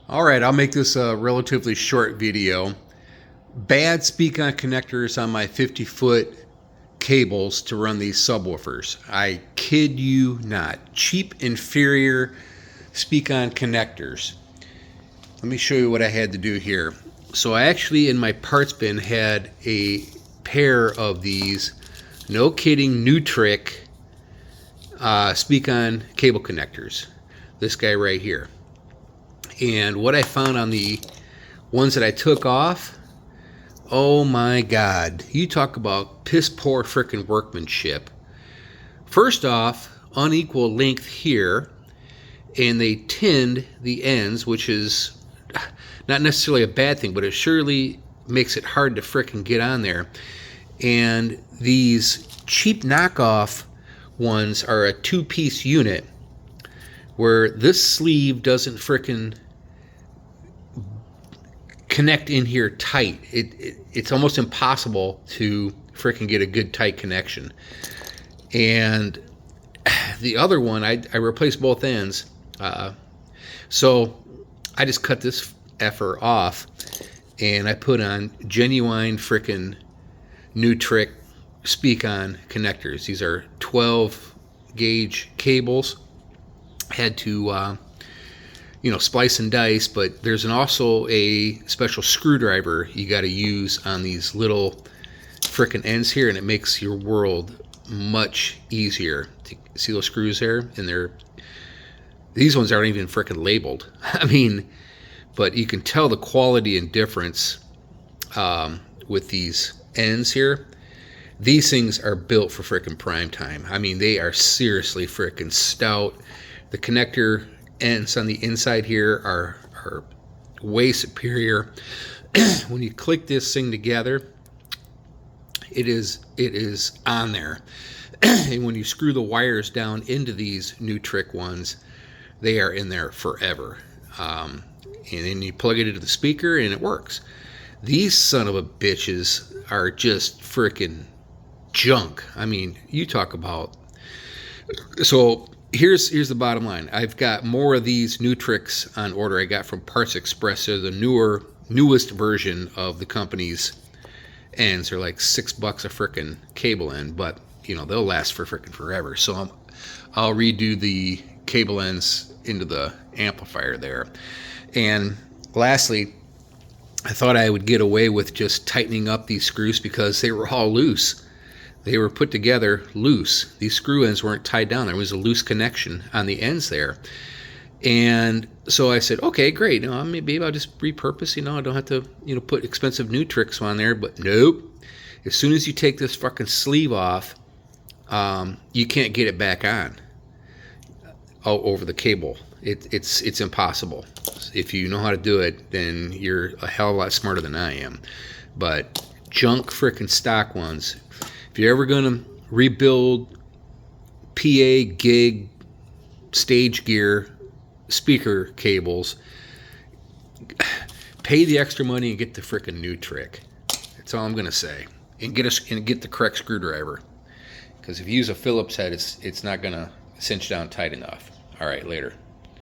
All right, I'll make this a relatively short video. Bad Speakon connectors on my 50-foot cables to run these subwoofers. I kid you not. Cheap, inferior Speakon connectors. Let me show you what I had to do here. So I actually, in my parts bin, had a pair of these, no kidding, Neutrik Speakon cable connectors. This guy right here. And what I found on the ones that I took off, oh my God, you talk about piss poor frickin' workmanship. First off, unequal length here, and they tinned the ends, which is not necessarily a bad thing, but it surely makes it hard to frickin' get on there. And these cheap knockoff ones are a two-piece unit where this sleeve doesn't frickin' connect in here tight. It's almost impossible to frickin' get a good tight connection. And the other one, I replaced both ends. So I just cut this effer off and I put on genuine frickin' Neutrik Speakon connectors. These are 12 gauge cables. Had to splice and dice, but there's also a special screwdriver you got to use on these little frickin' ends here, and it makes your world much easier. See those screws there? And these ones aren't even frickin' labeled. I mean, but you can tell the quality and difference with these ends here. These things are built for frickin' prime time. I mean, they are seriously frickin' stout. The connector ends on the inside here are way superior. When you click this thing together, it is on there. And when you screw the wires down into these Neutrik ones, they are in there forever. And then you plug it into the speaker and it works. These son of a bitches are just freaking junk. I mean, you talk about. So here's the bottom line. I've got more of these Neutriks on order. I got from Parts Express. They're the newest version of the company's ends. They're like $6 a frickin' cable end, but they'll last for frickin' forever. So I'll redo the cable ends into the amplifier there. And lastly, I thought I would get away with just tightening up these screws because they were all loose. They were put together loose. These screw ends weren't tied down. There was a loose connection on the ends there. And so I said, okay, great. Maybe I'll just repurpose. I don't have to, put expensive Neutriks on there. But nope. As soon as you take this fucking sleeve off, you can't get it back on over the cable. It's impossible. If you know how to do it, then you're a hell of a lot smarter than I am. But junk frickin' stock ones. If you're ever going to rebuild PA, gig, stage gear, speaker cables, pay the extra money and get the frickin' Neutrik. That's all I'm going to say. And get the correct screwdriver. Because if you use a Phillips head, it's not going to cinch down tight enough. All right, later.